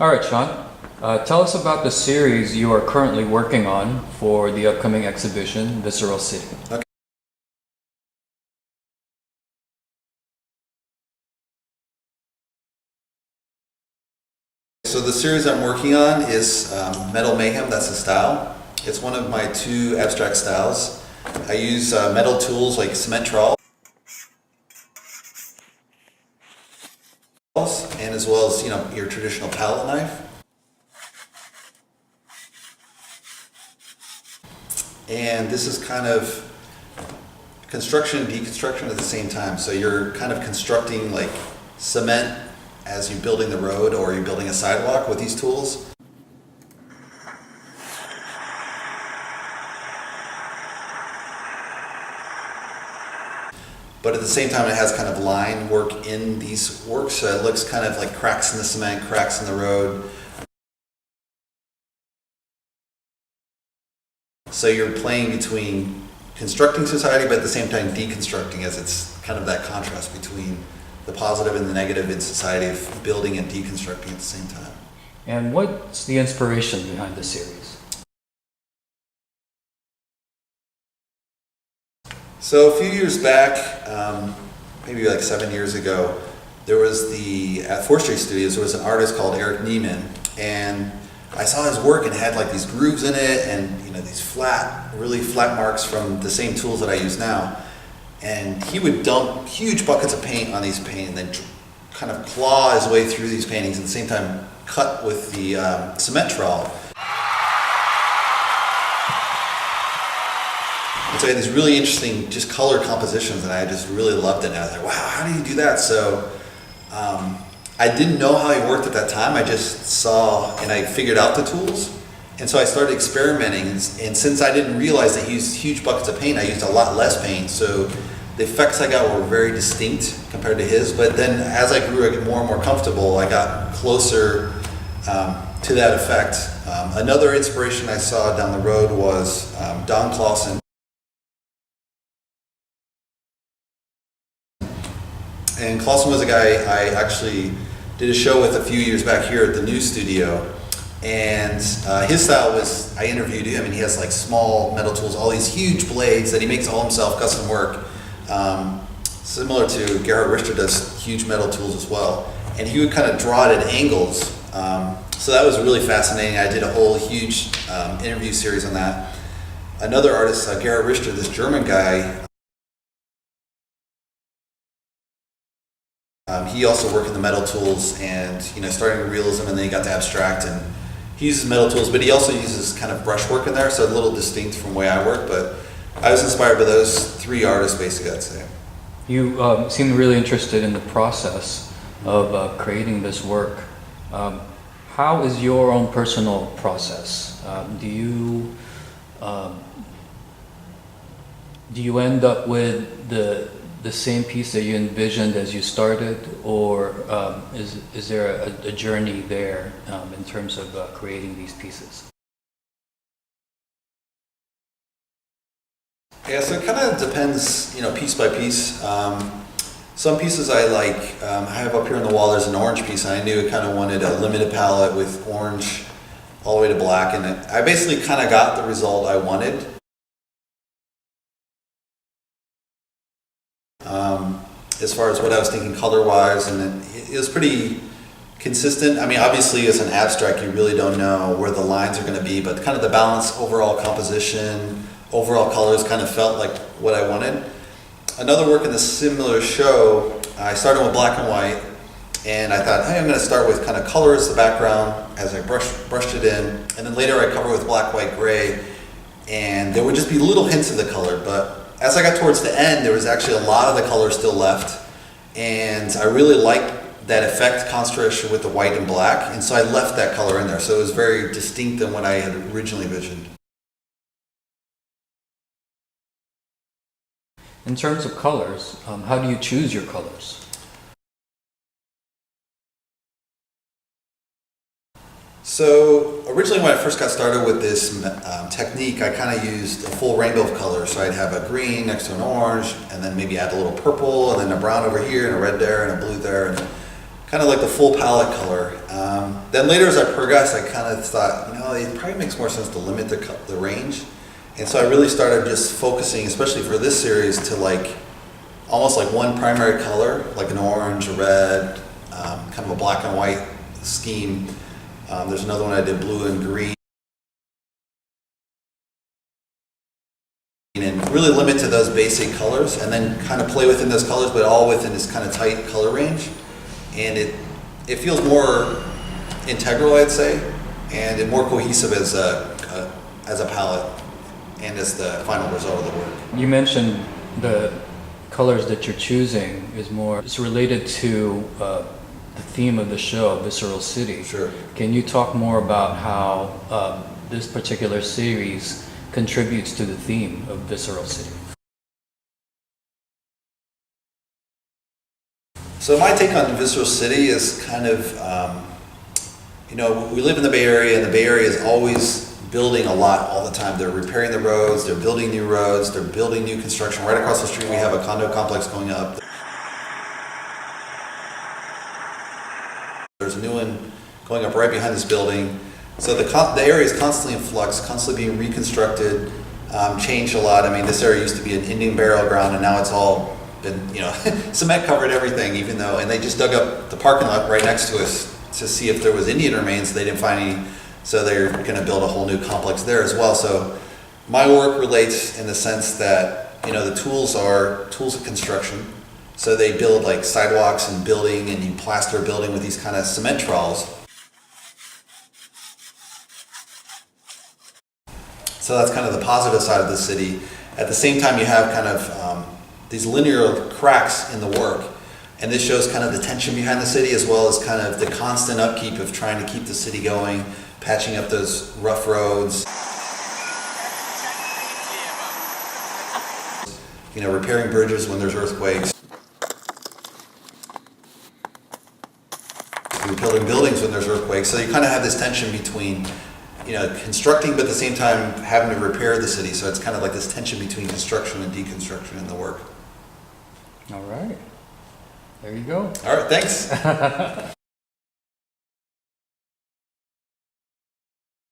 All right, Shawn. Tell us about the series you are currently working on for the upcoming exhibition, Visceral City. Okay. So the series I'm working on is Metal Mayhem, that's the style. It's one of my two abstract styles. I use metal tools like cement trowel and as well as your traditional palette knife. And this is kind of construction and deconstruction at the same time. So you're kind of constructing like cement as you're building the road or you're building a sidewalk with these tools. But at the same time, it has kind of line work in these works, so it looks kind of like cracks in the cement, cracks in the road. So you're playing between constructing society, but at the same time deconstructing, as it's kind of that contrast between the positive and the negative in society of building and deconstructing at the same time. And what's the inspiration behind the series? So a few years back, maybe like 7 years ago, there was at 4th Street Studios, there was an artist called Eric Neiman, and I saw his work and it had like these grooves in it and these really flat marks from the same tools that I use now. And he would dump huge buckets of paint on these paint and then kind of claw his way through these paintings at the same time cut with the cement trowel. And so I had these really interesting just color compositions and I just really loved it. And I was like, wow, how do you do that? So I didn't know how he worked at that time. I just saw and I figured out the tools. And so I started experimenting. And since I didn't realize that he used huge buckets of paint, I used a lot less paint. So the effects I got were very distinct compared to his. But then as I grew more and more comfortable, I got closer to that effect. Another inspiration I saw down the road was Don Clausen. And Clausen was a guy I actually did a show with a few years back here at the New Studio. And his style was, I interviewed him and he has like small metal tools, all these huge blades that he makes all himself, custom work. Similar to Gerhard Richter does huge metal tools as well. And he would kind of draw it at angles. So that was really fascinating. I did a whole huge interview series on that. Another artist, Gerhard Richter, this German guy, he also worked in the metal tools and starting with realism and then he got to abstract, and he uses metal tools but he also uses kind of brushwork in there, so a little distinct from the way I work, but I was inspired by those three artists basically, I'd say. You seem really interested in the process of creating this work. How is your own personal process? Do you end up with the same piece that you envisioned as you started, or is there a journey there in terms of creating these pieces? Yeah, so it kind of depends, piece by piece. Some pieces I like. I have up here on the wall, there's an orange piece, and I knew I kind of wanted a limited palette with orange all the way to black, and I basically kind of got the result I wanted. As far as what I was thinking color-wise, and it was pretty consistent. I mean, obviously as an abstract, you really don't know where the lines are going to be, but kind of the balance, overall composition, overall colors kind of felt like what I wanted. Another work in the similar show, I started with black and white, and I thought, hey, I'm going to start with kind of color as the background as I brushed it in, and then later I cover with black, white, gray, and there would just be little hints of the color, but as I got towards the end, there was actually a lot of the color still left, and I really liked that effect concentration with the white and black, and so I left that color in there, so it was very distinct than what I had originally envisioned. In terms of colors, how do you choose your colors? So originally when I first got started with this technique, I kind of used a full rainbow of colors. So I'd have a green next to an orange, and then maybe add a little purple, and then a brown over here, and a red there, and a blue there, and kind of like the full palette color. Then later as I progressed, I kind of thought, you know, it probably makes more sense to limit the range. And so I really started just focusing, especially for this series, to like almost like one primary color, like an orange, a red, kind of a black and white scheme. There's another one I did blue and green. And really limit to those basic colors, and then kind of play within those colors, but all within this kind of tight color range. And it feels more integral, I'd say, and more cohesive as a palette and as the final result of the work. You mentioned the colors that you're choosing it's related to the theme of the show, Visceral City. Sure. Can you talk more about how this particular series contributes to the theme of Visceral City? So my take on Visceral City is kind of, you know, we live in the Bay Area, and the Bay Area is always building a lot all the time. They're repairing the roads, they're building new roads, they're building new construction. Right across the street we have a condo complex going up. There's a new one going up right behind this building. So the area is constantly in flux, constantly being reconstructed, changed a lot. I mean, this area used to be an Indian burial ground, and now it's all been, you know, cement covered everything, even though, and they just dug up the parking lot right next to us to see if there was Indian remains. They didn't find any, so they're going to build a whole new complex there as well. So my work relates in the sense that, you know, the tools are tools of construction. So they build like sidewalks and building, and you plaster a building with these kind of cement trowels. So that's kind of the positive side of the city. At the same time, you have kind of these linear cracks in the work. And this shows kind of the tension behind the city, as well as kind of the constant upkeep of trying to keep the city going, patching up those rough roads. You know, repairing bridges when there's earthquakes. Rebuilding buildings when there's earthquakes. So you kind of have this tension between, you know, constructing, but at the same time having to repair the city. So it's kind of like this tension between construction and deconstruction in the work. All right. There you go. All right, thanks.